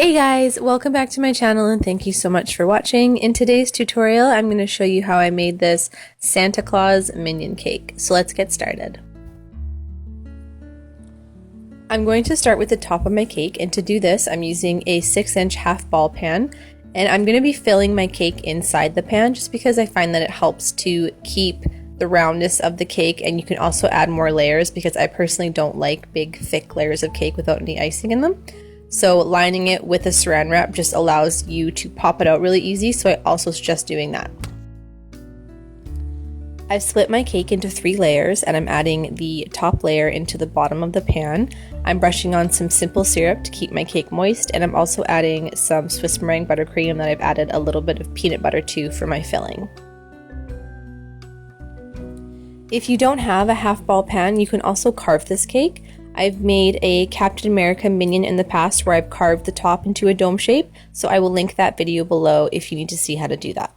Hey guys, welcome back to my channel and thank you so much for watching. In today's tutorial, I'm going to show you how I made this Santa Claus minion cake. So let's get started. I'm going to start with the top of my cake, and to do this, I'm using a 6-inch half ball pan, and I'm going to be filling my cake inside the pan just because I find that it helps to keep the roundness of the cake, and you can also add more layers because I personally don't like big thick layers of cake without any icing in them. So lining it with a saran wrap just allows you to pop it out really easy, so I also suggest doing that. I've split my cake into 3 layers and I'm adding the top layer into the bottom of the pan. I'm brushing on some simple syrup to keep my cake moist, and I'm also adding some Swiss meringue buttercream that I've added a little bit of peanut butter to for my filling. If you don't have a half ball pan, you can also carve this cake. I've made a Captain America minion in the past where I've carved the top into a dome shape, so I will link that video below if you need to see how to do that.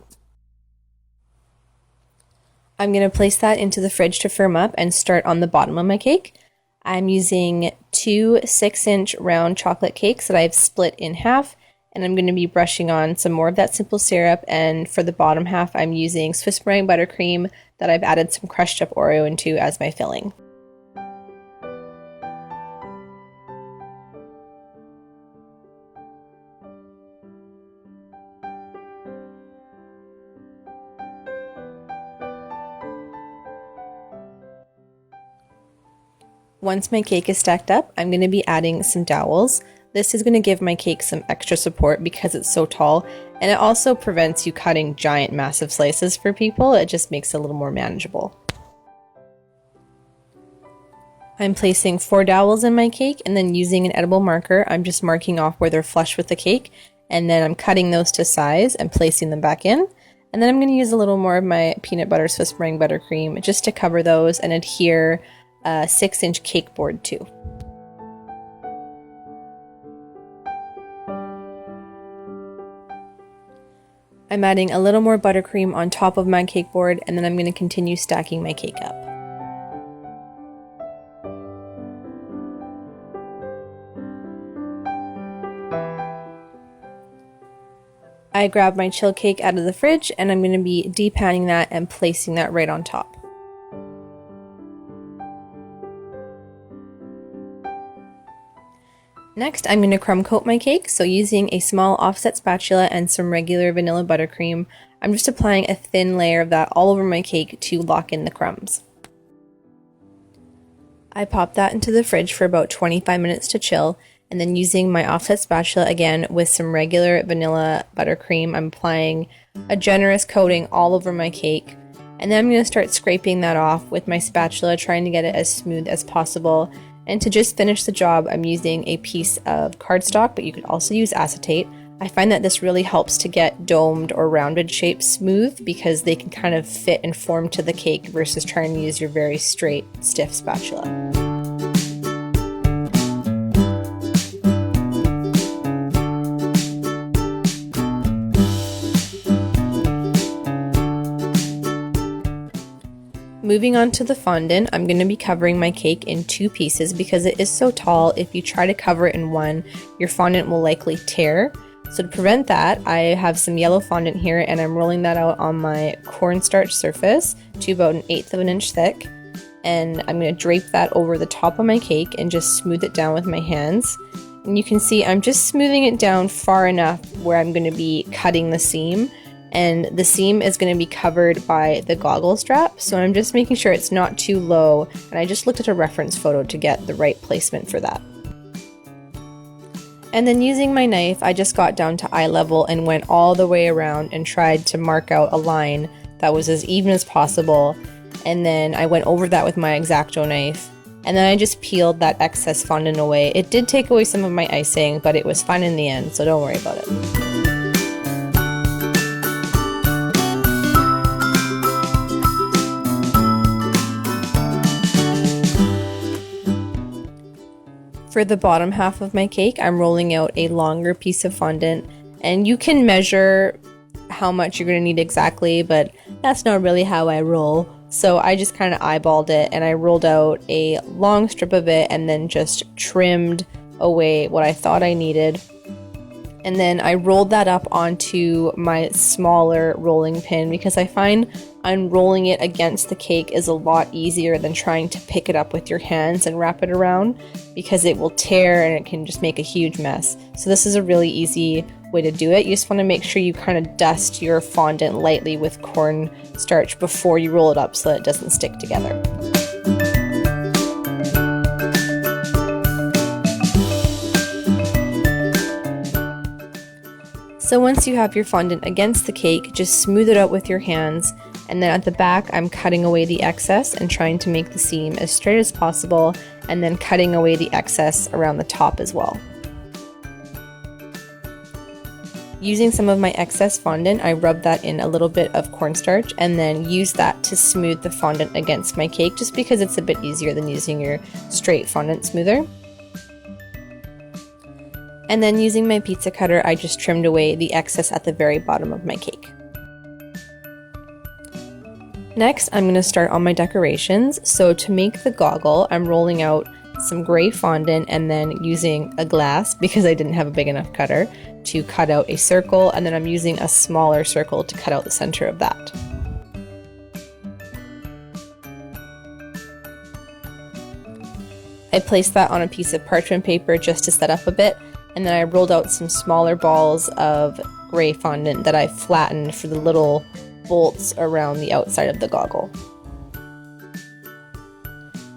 I'm going to place that into the fridge to firm up and start on the bottom of my cake. I'm using 2 6-inch round chocolate cakes that I've split in half, and I'm going to be brushing on some more of that simple syrup, and for the bottom half I'm using Swiss meringue buttercream that I've added some crushed up Oreo into as my filling. Once my cake is stacked up, I'm going to be adding some dowels. This is going to give my cake some extra support because it's so tall, and it also prevents you cutting giant massive slices for people. It just makes it a little more manageable. I'm placing 4 dowels in my cake, and then using an edible marker, I'm just marking off where they're flush with the cake, and then I'm cutting those to size and placing them back in. And then I'm going to use a little more of my peanut butter Swiss meringue buttercream just to cover those and adhere a 6-inch cake board too. I'm adding a little more buttercream on top of my cake board, and then I'm going to continue stacking my cake up. I grabbed my chill cake out of the fridge, and I'm going to be depanning that and placing that right on top. Next, I'm going to crumb coat my cake, so using a small offset spatula and some regular vanilla buttercream, I'm just applying a thin layer of that all over my cake to lock in the crumbs. I pop that into the fridge for about 25 minutes to chill, and then using my offset spatula again with some regular vanilla buttercream, I'm applying a generous coating all over my cake, and then I'm going to start scraping that off with my spatula, trying to get it as smooth as possible. And to just finish the job, I'm using a piece of cardstock, but you could also use acetate. I find that this really helps to get domed or rounded shapes smooth because they can kind of fit and form to the cake versus trying to use your very straight, stiff spatula. Moving on to the fondant, I'm going to be covering my cake in 2 pieces because it is so tall. If you try to cover it in one, your fondant will likely tear. So to prevent that, I have some yellow fondant here, and I'm rolling that out on my cornstarch surface to about 1/8 of an inch thick. And I'm going to drape that over the top of my cake and just smooth it down with my hands. And you can see I'm just smoothing it down far enough where I'm going to be cutting the seam. And the seam is going to be covered by the goggle strap, so I'm just making sure it's not too low, and I just looked at a reference photo to get the right placement for that. And then using my knife, I just got down to eye level and went all the way around and tried to mark out a line that was as even as possible, and then I went over that with my X-Acto knife, and then I just peeled that excess fondant away. It did take away some of my icing, but it was fun in the end, so don't worry about it. For the bottom half of my cake, I'm rolling out a longer piece of fondant, and you can measure how much you're going to need exactly, but that's not really how I roll. So I just kind of eyeballed it and I rolled out a long strip of it and then just trimmed away what I thought I needed. And then I rolled that up onto my smaller rolling pin because I find unrolling it against the cake is a lot easier than trying to pick it up with your hands and wrap it around, because it will tear and it can just make a huge mess. So this is a really easy way to do it. You just want to make sure you kind of dust your fondant lightly with cornstarch before you roll it up so that it doesn't stick together. So once you have your fondant against the cake, just smooth it out with your hands, and then at the back I'm cutting away the excess and trying to make the seam as straight as possible, and then cutting away the excess around the top as well. Using some of my excess fondant, I rubbed that in a little bit of cornstarch and then used that to smooth the fondant against my cake, just because it's a bit easier than using your straight fondant smoother. And then using my pizza cutter, I just trimmed away the excess at the very bottom of my cake. Next, I'm going to start on my decorations. So to make the goggle, I'm rolling out some gray fondant and then using a glass, because I didn't have a big enough cutter, to cut out a circle, and then I'm using a smaller circle to cut out the center of that. I placed that on a piece of parchment paper just to set up a bit, and then I rolled out some smaller balls of gray fondant that I flattened for the little bolts around the outside of the goggle.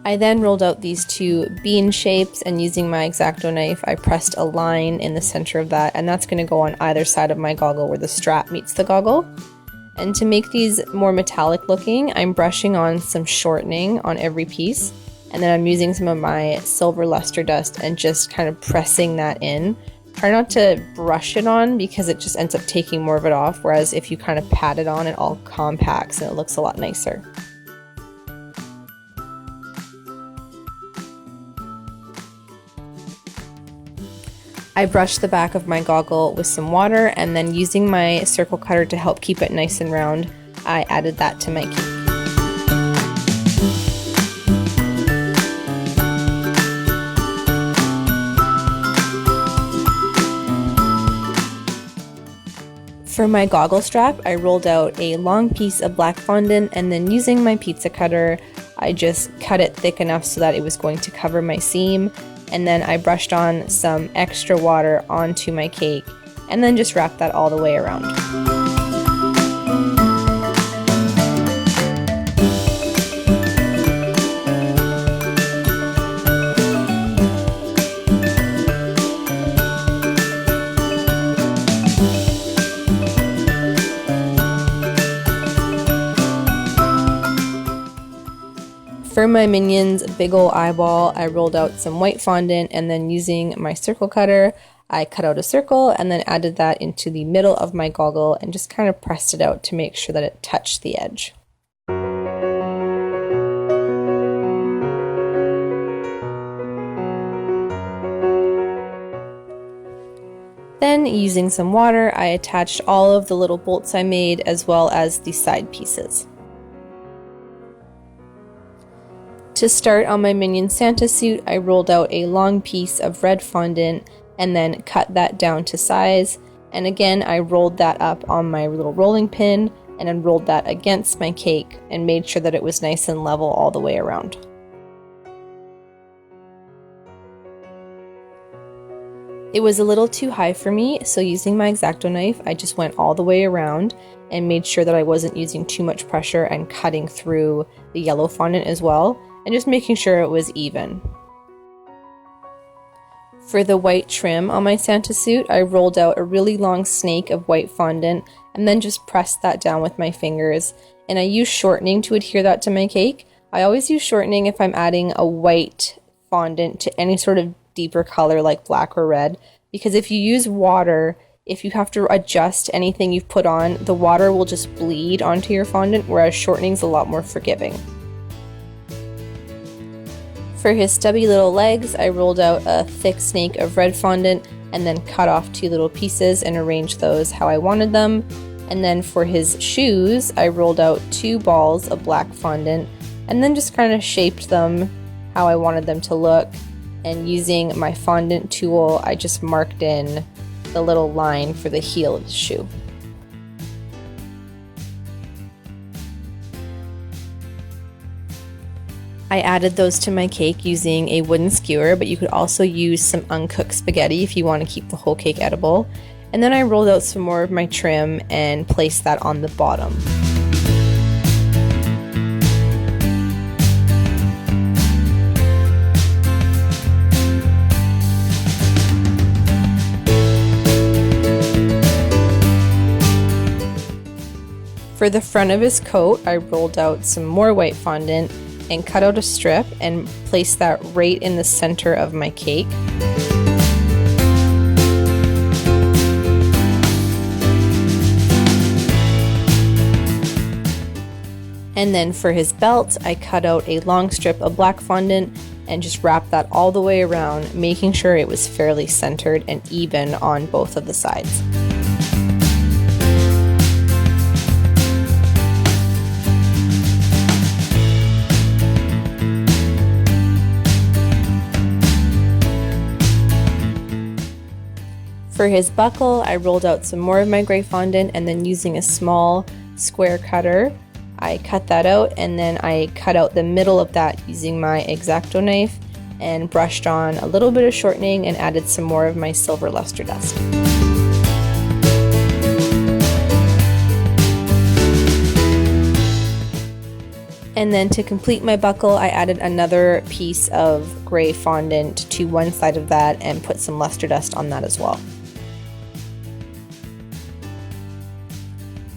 I then rolled out these two bean shapes, and using my X-Acto knife, I pressed a line in the center of that, and that's going to go on either side of my goggle where the strap meets the goggle. And to make these more metallic looking, I'm brushing on some shortening on every piece, and then I'm using some of my silver luster dust and just kind of pressing that in. Try not to brush it on because it just ends up taking more of it off, whereas if you kind of pat it on, it all compacts and it looks a lot nicer. I brushed the back of my goggle with some water, and then using my circle cutter to help keep it nice and round, I added that to my cake. For my goggle strap, I rolled out a long piece of black fondant, and then using my pizza cutter, I just cut it thick enough so that it was going to cover my seam, and then I brushed on some extra water onto my cake, and then just wrapped that all the way around. For my Minion's big ol' eyeball, I rolled out some white fondant, and then using my circle cutter, I cut out a circle and then added that into the middle of my goggle and just kind of pressed it out to make sure that it touched the edge. Then, using some water, I attached all of the little bolts I made as well as the side pieces. To start on my Minion Santa suit, I rolled out a long piece of red fondant and then cut that down to size, and again I rolled that up on my little rolling pin and then rolled that against my cake and made sure that it was nice and level all the way around. It was a little too high for me, so using my X-Acto knife, I just went all the way around and made sure that I wasn't using too much pressure and cutting through the yellow fondant as well, and just making sure it was even. For the white trim on my Santa suit, I rolled out a really long snake of white fondant and then just pressed that down with my fingers, and I used shortening to adhere that to my cake. I always use shortening if I'm adding a white fondant to any sort of deeper color like black or red, because if you use water, if you have to adjust anything you've put on, the water will just bleed onto your fondant, whereas shortening's a lot more forgiving. For his stubby little legs, I rolled out a thick snake of red fondant and then cut off 2 little pieces and arranged those how I wanted them. And then for his shoes, I rolled out 2 balls of black fondant and then just kind of shaped them how I wanted them to look. And using my fondant tool, I just marked in the little line for the heel of the shoe. I added those to my cake using a wooden skewer, but you could also use some uncooked spaghetti if you want to keep the whole cake edible. And then I rolled out some more of my trim and placed that on the bottom. For the front of his coat, I rolled out some more white fondant and cut out a strip and placed that right in the center of my cake. And then for his belt, I cut out a long strip of black fondant and just wrapped that all the way around, making sure it was fairly centered and even on both of the sides. For his buckle, I rolled out some more of my gray fondant and then using a small square cutter, I cut that out, and then I cut out the middle of that using my X-Acto knife and brushed on a little bit of shortening and added some more of my silver luster dust. And then to complete my buckle, I added another piece of gray fondant to one side of that and put some luster dust on that as well.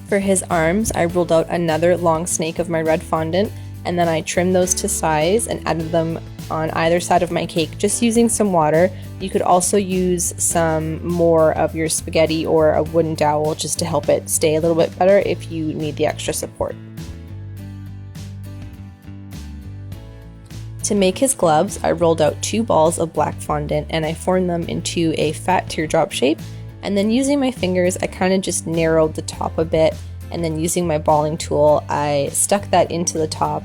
For his arms, I rolled out another long snake of my red fondant, and then I trimmed those to size and added them on either side of my cake, just using some water. You could also use some more of your spaghetti or a wooden dowel just to help it stay a little bit better if you need the extra support. To make his gloves, I rolled out 2 balls of black fondant and I formed them into a fat teardrop shape. And then using my fingers, I kind of just narrowed the top a bit, and then using my balling tool, I stuck that into the top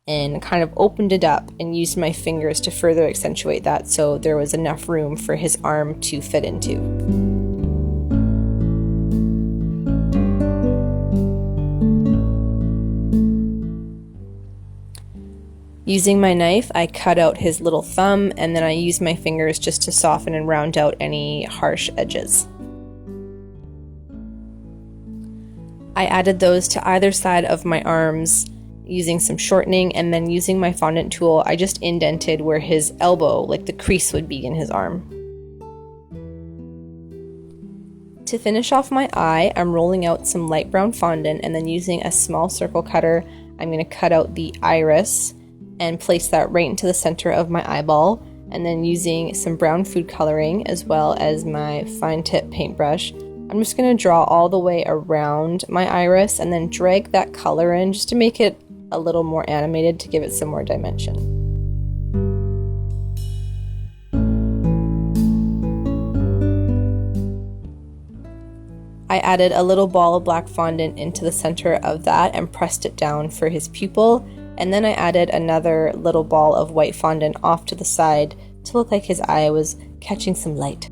and kind of opened it up and used my fingers to further accentuate that so there was enough room for his arm to fit into. Using my knife, I cut out his little thumb, and then I used my fingers just to soften and round out any harsh edges. I added those to either side of my arms using some shortening, and then using my fondant tool, I just indented where his elbow, like the crease would be in his arm. To finish off my eye, I'm rolling out some light brown fondant and then using a small circle cutter, I'm going to cut out the iris and place that right into the center of my eyeball, and then using some brown food coloring as well as my fine tip paintbrush, I'm just going to draw all the way around my iris and then drag that color in just to make it a little more animated, to give it some more dimension. I added a little ball of black fondant into the center of that and pressed it down for his pupil, and then I added another little ball of white fondant off to the side to look like his eye was catching some light.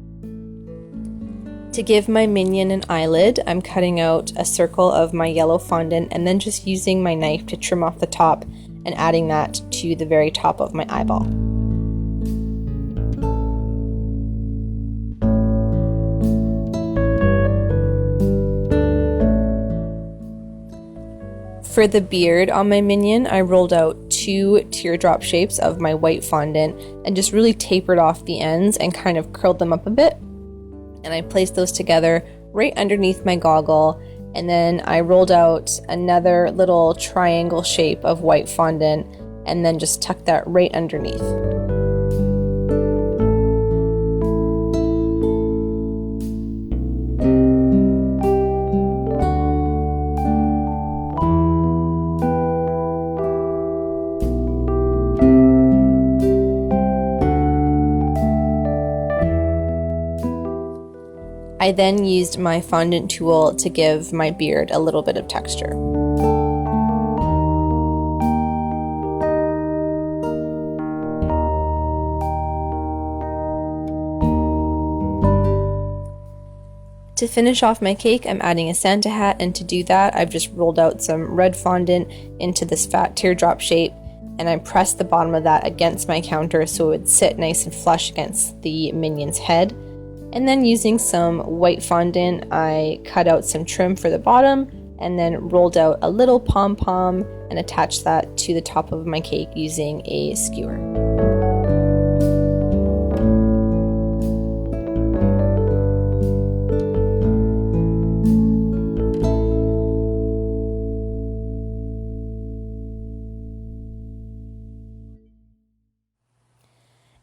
To give my minion an eyelid, I'm cutting out a circle of my yellow fondant and then just using my knife to trim off the top and adding that to the very top of my eyeball. For the beard on my minion, I rolled out 2 teardrop shapes of my white fondant and just really tapered off the ends and kind of curled them up a bit. And I placed those together right underneath my goggle, and then I rolled out another little triangle shape of white fondant and then just tucked that right underneath. I then used my fondant tool to give my beard a little bit of texture. To finish off my cake, I'm adding a Santa hat, and to do that, I've just rolled out some red fondant into this fat teardrop shape, and I pressed the bottom of that against my counter so it would sit nice and flush against the Minion's head. And then using some white fondant, I cut out some trim for the bottom, and then rolled out a little pom-pom and attached that to the top of my cake using a skewer.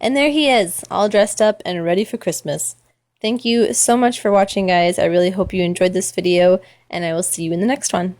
And there he is, all dressed up and ready for Christmas. Thank you so much for watching, guys. I really hope you enjoyed this video, and I will see you in the next one.